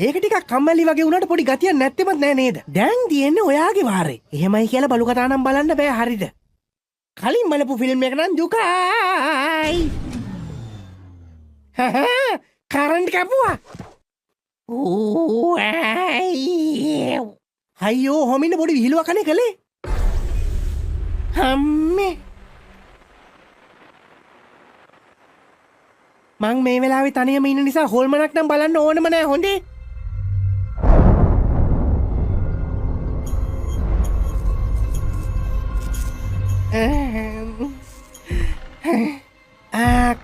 ඒක ටිකක් කම්මැලි වගේ වුණාට පොඩි ගතියක් නැත්තෙමත් නෑ නේද? දැන් තියෙන්නේ ඔයාගේ වාරේ. එහෙමයි කියලා බලු කතා නම් බලන්න බෑ හරිද? කලින් බලපු ෆිල්ම් එක නම් දුකයි. කරන්ට් කැපුවා. අයියෝ හොමින්න පොඩි විහිළුවක් කනේ කළේ. අම්මේ. මං මේ වෙලාවේ තනියම ඉන්න නිසා හොල්මනක් නම් බලන්න ඕනම නෑ හොඳේ.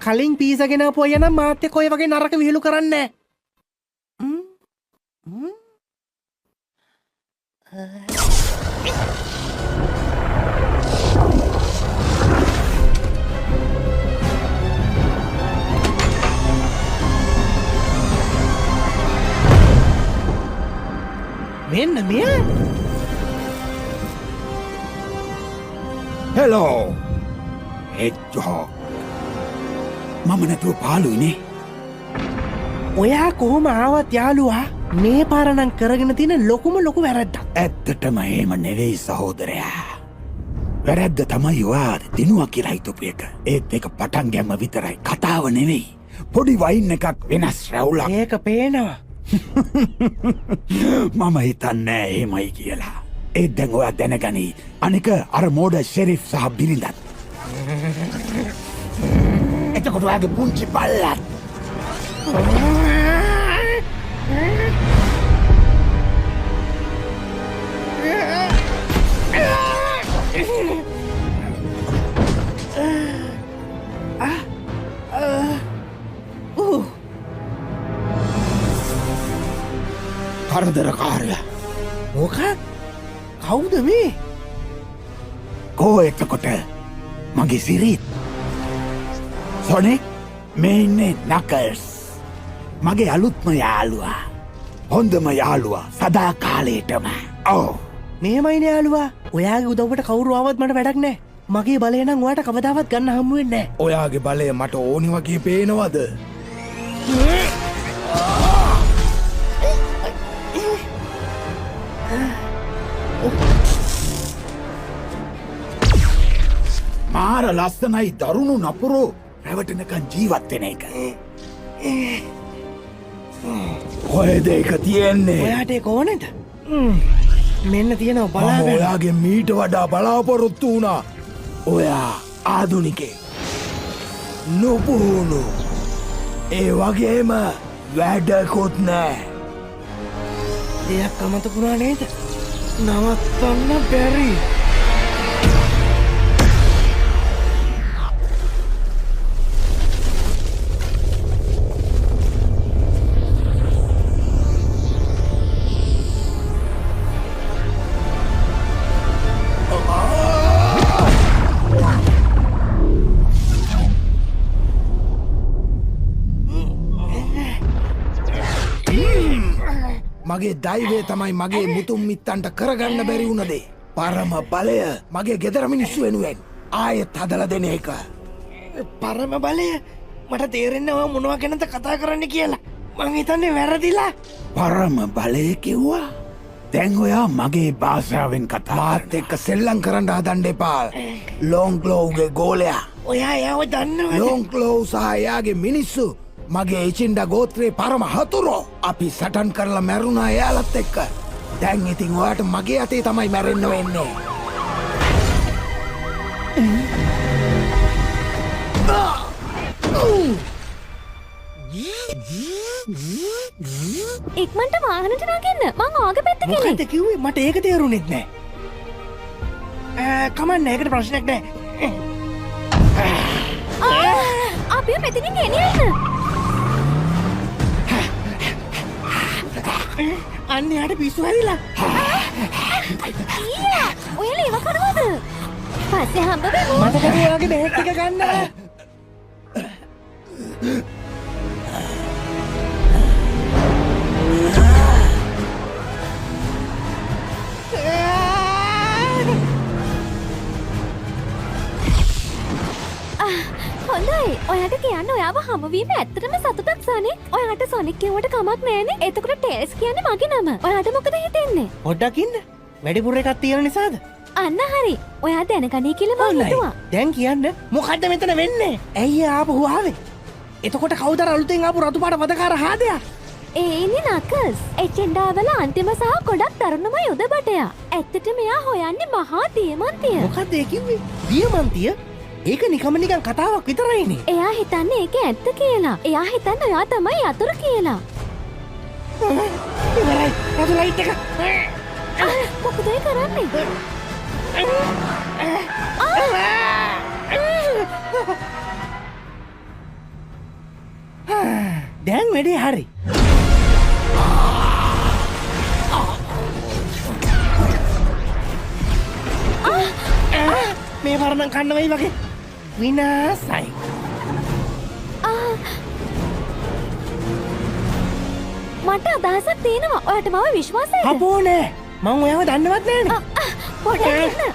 කලින් පීසගෙන ආපු අය නම් මාත් එක්ක ඔය වගේ නරක විහිළු කරන්නේ මෙන්න මෙය. හෙලෝ එච්චෝ මම නැතුව පාලුයිනේ. ඔයා කොහොම ආවත් යාළුවා මේ පාරනම් කරගෙන තියෙන ලොකුම ලොකු වැරද්දක්. ඇත්තටම එහෙම නෙවෙයි සහෝදරයා. වැරද්ද තමයි ඔයා දිනුවා කියලා හිතපු එක. ඒත් ඒක පටන් ගැම්ම විතරයි, කතාව නෙවෙයි. පොඩි වයින් එකක් වෙනස් රැවුලක්. ඒක පේනවා. මම හිතන්නේ එහෙමයි කියලා. ඒත් දැන් ඔයා දැනගනි. අනික අර මෝඩ ෂෙරිෆ් සහ බිරිඳත්. එතකොට ඔයාගේ පුංචි බල්ලත් කරදරකාරයා. මොකක්? කවුද මේ? කෝ එතකොට මගේ සිරිත්. සොනෙක් මේ ඉන්නේ නකල්ස්. මගේ අලුත්ම යාළුවා. හොඳම යාළුවා සදා කාලේටම. ඔව්. මේමයිනේ යාළුවා. ඔයාගේ උදව්වට කවුරු ආවත් මට වැඩක් නැහැ. මගේ බලය නම් ඔයාට කවදාවත් ගන්න හම්බ වෙන්නේ නැහැ. ඔයාගේ බලය මට ඕනි වගේ පේනවද? මාර ලස්සනයි දරුණු නපුරෝ රැවටෙනකන් ජීවත් වෙන එක. කොහෙද ඒක තියෙන්නේ? ඔයාට ඒක ඕනේද? මෙන්න තියෙනවා මම බලාගන්න. ඔයාගේ මීට වඩා බලාපොරොත්තු වුණා. ඔයා ආදුනිකේ. නොපුහුණු. ඒ වගේම වැඩකොත් නෑ. දෙයක් අමතකුණා නේද? නවත්තන්න බැරි. මගේ දෛවය තමයි මගේ මුතුන් මිත්තන්ට කරගන්න බැරි වුණදේ. පරම බලය මගේ ගෙදර මිනිස්සු වෙනුවෙන් ආයෙත් හදලා දෙන එක. පරම බලය මට තේරෙන්නේ ඔය මොනවා ගැනද කතා කරන්න කියලා. මං හිතන්නේ වැරදිලා. පරම බලය කිව්වා. දැන් ඔයා මගේ භාෂාවෙන් කතා මාත් එක්ක සෙල්ලම් කරන්න හදන්න එපා. ලොන්ග්ලෝව්ගේ ගෝලයා. ඔයා එයාව දන්නවද? ලොන්ග්ලෝව් සහ එයාගේ මිනිස්සු මගේ ඉචින්ඩ ගෝත්‍රයේ පරම හතුරෝ. අපි සටන් කරලා මැරුණා එයාලත් එක්ක. දැන් ඉතින් ඔයාට මගේ අතේ තමයි මැරෙන්න වෙන්නේ. ඉක්මනට වාහනට නගින්න. මං ආගේ පැත්තේ කෙනෙක්. මොකද කිව්වේ? මට ඒක තේරුණෙත් නෑ. කමන්න ඒකට ප්‍රශ්නයක් නෑ. අපි මෙතනින් ගෙනියන්න. අන්න යාට පිස්සු හැදිලා. ඊයා, ඔයාලා ඒව කරනවද? පස්සේ හම්බ වෙමු. මට කරු ඔයාගේ බෙහෙත් ටික ගන්න. හොඳයි. ඔයාට කියන්න ඔයාව හමුවීම ඇත්තටම සතුටක් සනේ. ඔයාට සොනික් කියවට කමක් නෑනේ. එතකොට ටේල්ස් කියන්නේ මගේ නම. ඔයාට මොකද හිතෙන්නේ? පොඩ්ඩක් ඉන්න. වැඩිපුර එකක් තියෙන නිසාද? අන්න හරි. ඔයා දැනගනී කියලා මම හිතුවා. දැන් කියන්න මොකද්ද මෙතන වෙන්නේ? ඇයි ආපහු ආවේ? එතකොට කවුද අලුතෙන් ආපු රතු පාට වදකාර හාදයා? ඒනි නකස්. එචෙන්ඩාවල අන්තිම සහ ගොඩක් තරුණම යුද බටයා. ඇත්තට මෙයා හොයන්නේ මහා දියමන්තිය. මොකද්ද ඒ කිව්වේ? දියමන්තිය? ඒක නිකම් නිකන් කතාවක් විතරයිනේ. එයා හිතන්නේ ඒක ඇත්ත කියලා. එයා හිතන්නේ ඔයා තමයි යතුරු කියලා. ඉවරයි. රතු ලයිට් එක. මොකද ඒ කරන්නේ? දැන් වැඩේ හරි. මේ පරණ කන්න වෙයි වගේ විනාසයි. මට අදහසක් තියෙනවා. ඔයාට මාව විශ්වාසයිද? අපෝ නෑ. මං ඔයාව දන්නවත් නෑනේ. පොඩ්ඩක් ඉන්න.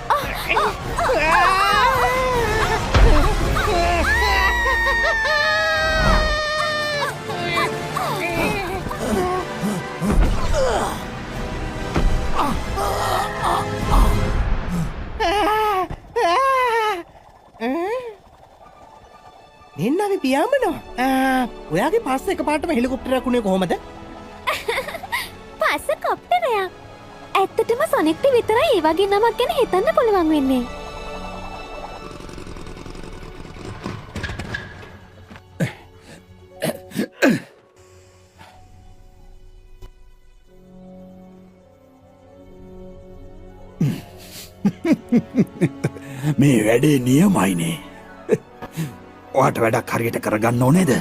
දෙන්න අපි පියාඹනවා. ඔයාගේ පස්ස එක පාටම හෙලිකොප්ටරයක් උනේ කොහමද? පස්ස කොප්ටරයක්. ඇත්තටම සොනික්ට විතරයි ඒ වගේ නමක් ගැන හිතන්න පුළුවන් වෙන්නේ. මේ වැඩේ නියමයිනේ. ඔයාට වැඩක් හරියට කරගන්න ඕනේද?